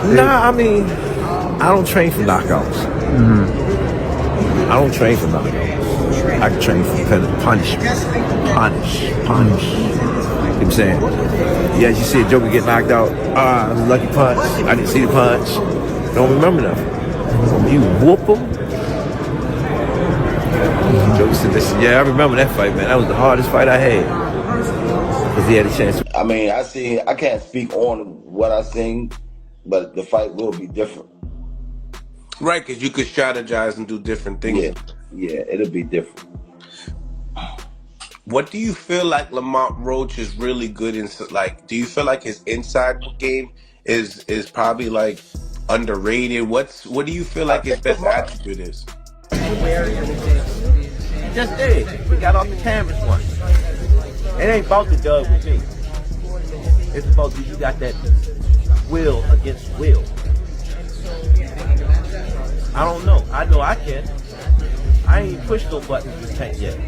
Nah, I mean, I don't train for knockouts. I don't train for knockouts. I train for punishment. Punish. You know what I'm saying? Yeah, you see a Joker get knocked out. Lucky punch. I didn't see the punch. Don't remember nothing. You whoop him. Joker said, listen, yeah, I remember that fight, man. That was the hardest fight I had. Because he had a chance. I mean, I can't speak on what I seen, but the fight will be different. Right, because you could strategize and do different things. Yeah, it'll be different. What do you feel like Lamont Roach is really good in? Like, do you feel like his inside game is probably like underrated? What do you feel like his best attribute is? Just did. We got off the canvas once. It ain't about the dub with me. It's about you got that will against will. I don't know. I know I can. I ain't pushed no buttons with Tank yet.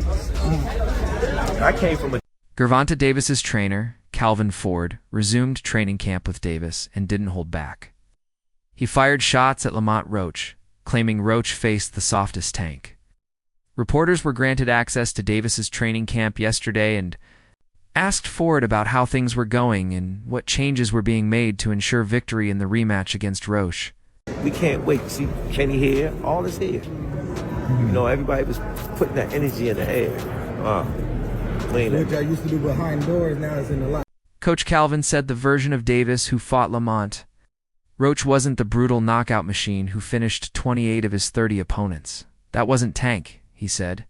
I came from a... Gervonta Davis's trainer, Calvin Ford, resumed training camp with Davis and didn't hold back. He fired shots at Lamont Roach, claiming Roach faced the softest Tank. Reporters were granted access to Davis's training camp yesterday and asked Ford about how things were going and what changes were being made to ensure victory in the rematch against Roach. We can't wait to see Kenny here. All is here. You know, everybody was putting that energy in the air. Which I used to do behind doors, now it's in the light. Coach Calvin said the version of Davis who fought Lamont. Roach wasn't the brutal knockout machine who finished 28 of his 30 opponents. That wasn't Tank, he said.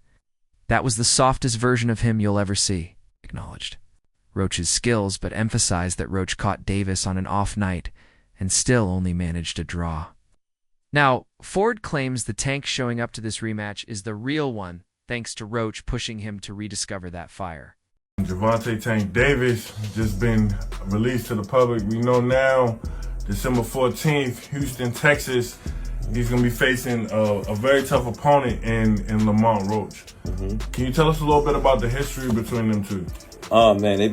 That was the softest version of him you'll ever see, acknowledged Roach's skills, but emphasized that Roach caught Davis on an off night and still only managed a draw. Now, Ford claims the Tank showing up to this rematch is the real one, thanks to Roach pushing him to rediscover that fire. Gervonta Tank Davis just been released to the public. We know now, December 14th, Houston, Texas, he's going to be facing a very tough opponent in Lamont Roach. Can you tell us a little bit about the history between them two? Oh man, they've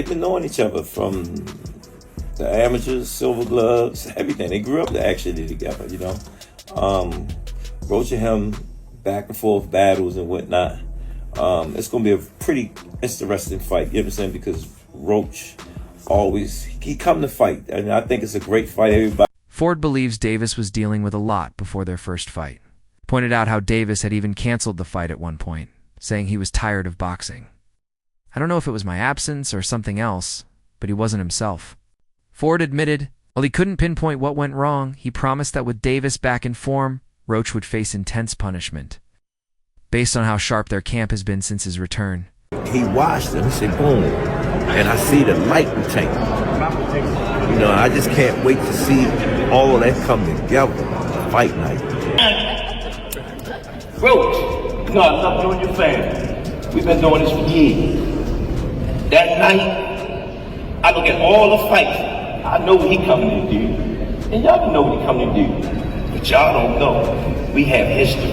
been knowing each other from the amateurs, silver gloves, everything. They grew up actually together, you know. Roach and him back and forth battles and whatnot. It's gonna be a pretty interesting fight, you know what I'm saying? Because Roach he come to fight, and I think it's a great fight. Everybody. Ford believes Davis was dealing with a lot before their first fight. Pointed out how Davis had even canceled the fight at one point, saying he was tired of boxing. I don't know if it was my absence or something else, but he wasn't himself. Ford admitted, while he couldn't pinpoint what went wrong, he promised that with Davis back in form, Roach would face intense punishment. Based on how sharp their camp has been since his return. He watched him, he said, boom, and I see the light in Tank. You know, I just can't wait to see all of that come together, fight night. Roach, you know I love you and your family. We've been doing this for years. That night, I look at all the fights. I know what he coming to do, and y'all know what he coming to do. But y'all don't know. We have history.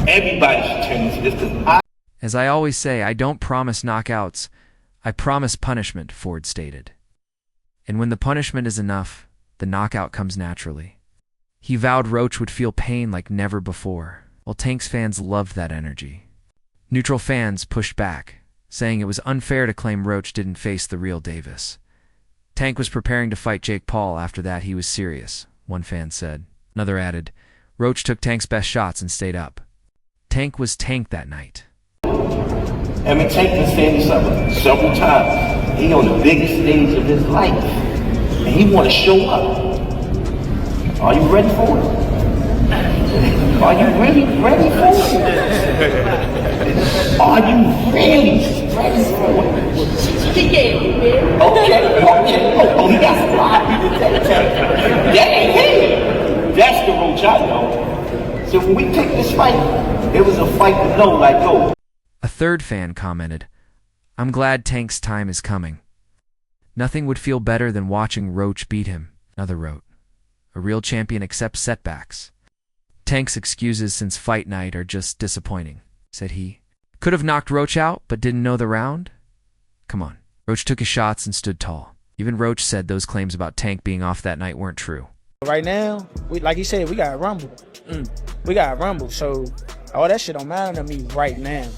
Everybody should turn into this because As I always say, I don't promise knockouts. I promise punishment, Ford stated. And when the punishment is enough, the knockout comes naturally. He vowed Roach would feel pain like never before, while Tank's fans loved that energy. Neutral fans pushed back, saying it was unfair to claim Roach didn't face the real Davis. Tank was preparing to fight Jake Paul after that he was serious, one fan said. Another added, Roach took Tank's best shots and stayed up. Tank was Tank that night. I mean, Tank been saying this several times. He on the biggest stage of his life, and he want to show up. Are you ready for it? Are you really ready for it? Are you really ready for it? Okay. Oh, he got a lot of people that ain't him. That's the Roach I know. So when we take this fight, it was a fight to know, like, yo. A third fan commented, I'm glad Tank's time is coming. Nothing would feel better than watching Roach beat him, another wrote. A real champion accepts setbacks. Tank's excuses since fight night are just disappointing, said he. Could have knocked Roach out, but didn't know the round? Come on. Roach took his shots and stood tall. Even Roach said those claims about Tank being off that night weren't true. Right now, like you said, we got to rumble. We got to rumble. So all that shit don't matter to me right now.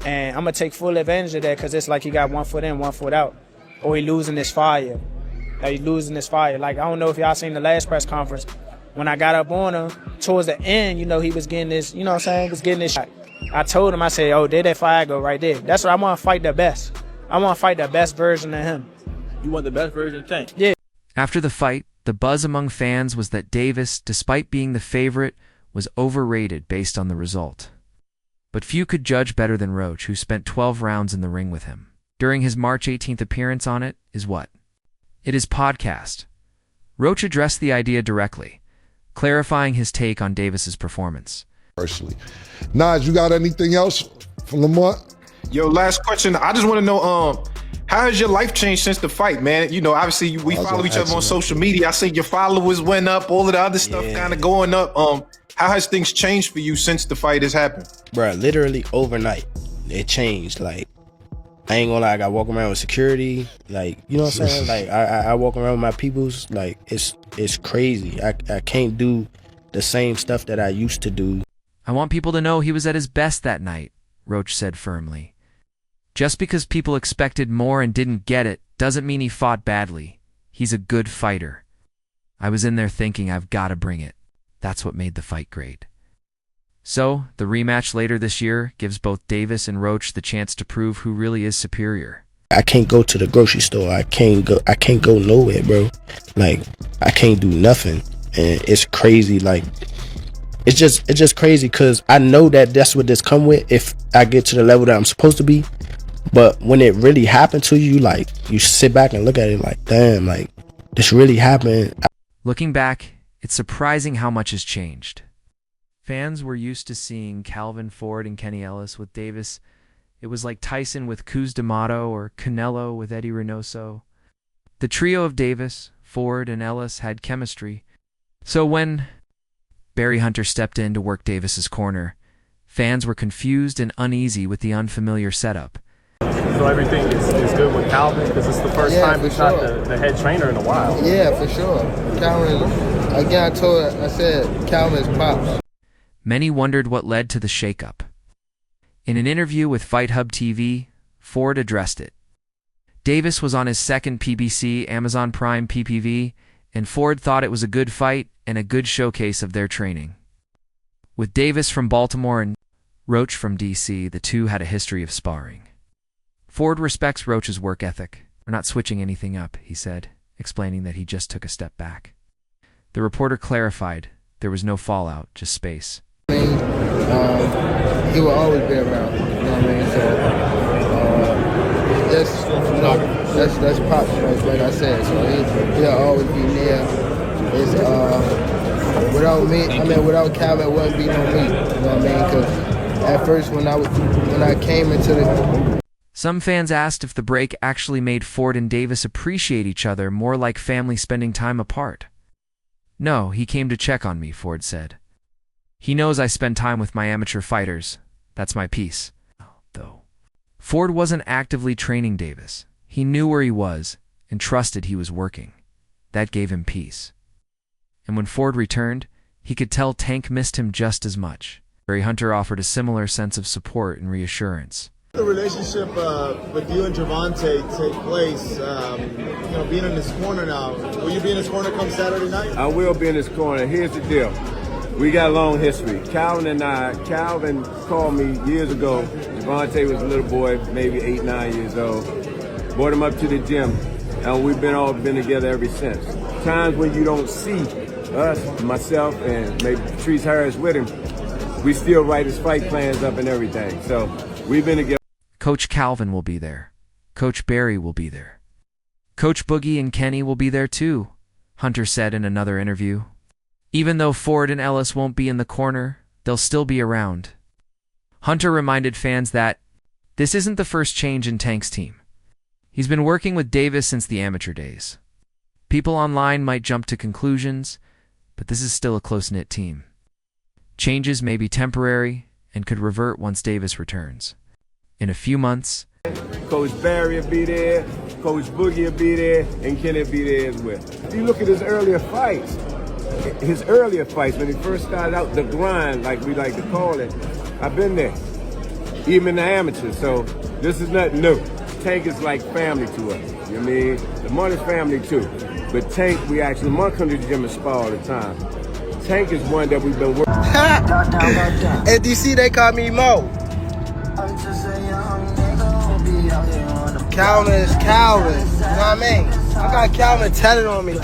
And I'm going to take full advantage of that because it's like he got 1 foot in, 1 foot out. Or he losing this fire. Like, he losing this fire. Like, I don't know if y'all seen the last press conference. When I got up on him, towards the end, he was getting this, you know what I'm saying? He was getting this shot. I told him, I said, oh, there that fire go right there. That's what I want to fight the best. I want to fight the best version of him. You want the best version of Tank? Yeah. After the fight, the buzz among fans was that Davis, despite being the favorite, was overrated based on the result. But few could judge better than Roach, who spent 12 rounds in the ring with him. During his March 18th appearance on It Is What? It Is podcast, Roach addressed the idea directly, clarifying his take on Davis's performance. Personally. Nas, you got anything else from Lamont? Yo, last question. I just want to know, how has your life changed since the fight, man? Obviously we follow each other on social media. I see your followers went up, all of the other stuff kind of going up. How has things changed for you since the fight has happened? Bruh, literally overnight, it changed. Like, I ain't gonna lie, I walk around with security. Like, you know what I'm saying? Like, I walk around with my peoples. Like, it's crazy. I can't do the same stuff that I used to do. I want people to know he was at his best that night, Roach said firmly. Just because people expected more and didn't get it doesn't mean he fought badly. He's a good fighter. I was in there thinking I've got to bring it. That's what made the fight great. So, the rematch later this year gives both Davis and Roach the chance to prove who really is superior. I can't go to the grocery store. I can't go nowhere, bro. Like, I can't do nothing. And it's crazy. Like, it's just crazy because I know that that's what this come with if I get to the level that I'm supposed to be. But when it really happened to you, like, you sit back and look at it like, damn, like, this really happened. Looking back, it's surprising how much has changed. Fans were used to seeing Calvin Ford and Kenny Ellis with Davis. It was like Tyson with Cruz D'Amato or Canelo with Eddie Reynoso. The trio of Davis, Ford, and Ellis had chemistry. So when Barry Hunter stepped in to work Davis's corner, fans were confused and uneasy with the unfamiliar setup. So everything is good with Calvin because it's the first time he's not the head trainer in a while. Yeah, for sure. Calvin, again, I said Calvin's pops. Many wondered what led to the shakeup. In an interview with Fight Hub TV, Ford addressed it. Davis was on his second PBC Amazon Prime PPV, and Ford thought it was a good fight and a good showcase of their training. With Davis from Baltimore and Roach from DC, the two had a history of sparring. Ford respects Roach's work ethic. We're not switching anything up, he said, explaining that he just took a step back. The reporter clarified there was no fallout, just space. He will always be around, you know what I mean? So that's Pop, like I said. So he'll always be there. It's without Calvin, it wouldn't be no me. You know what I mean? Because at first when I came into the Some fans asked if the break actually made Ford and Davis appreciate each other more like family spending time apart. No, he came to check on me, Ford said. He knows I spend time with my amateur fighters. That's my piece. Though Ford wasn't actively training Davis. He knew where he was and trusted he was working. That gave him peace. And when Ford returned, he could tell Tank missed him just as much. Barry Hunter offered a similar sense of support and reassurance. The relationship with you and Gervonta take place, being in his corner now. Will you be in his corner come Saturday night? I will be in his corner. Here's the deal. We got a long history. Calvin called me years ago. Gervonta was a little boy, maybe 8, 9 years old. Brought him up to the gym, and we've all been together ever since. Times when you don't see us, myself, and maybe Patrice Harris with him, we still write his fight plans up and everything. So we've been together. Coach Calvin will be there. Coach Barry will be there. Coach Boogie and Kenny will be there too, Hunter said in another interview. Even though Ford and Ellis won't be in the corner, they'll still be around. Hunter reminded fans that this isn't the first change in Tank's team. He's been working with Davis since the amateur days. People online might jump to conclusions, but this is still a close-knit team. Changes may be temporary and could revert once Davis returns. In a few months, Coach Barry will be there. Coach Boogie will be there, and Kenneth be there as well. If you look at his earlier fights when he first started out, the grind, like we like to call it, I've been there, even in the amateurs. So this is nothing new. Tank is like family to us. You know what I mean? The Martin's family too. But Tank, Lamar comes to the gym and spar all the time. Tank is one that we've been working. At DC, they call me Mo. Calvin is Calvin. You know what I mean? I got Calvin tatted on me.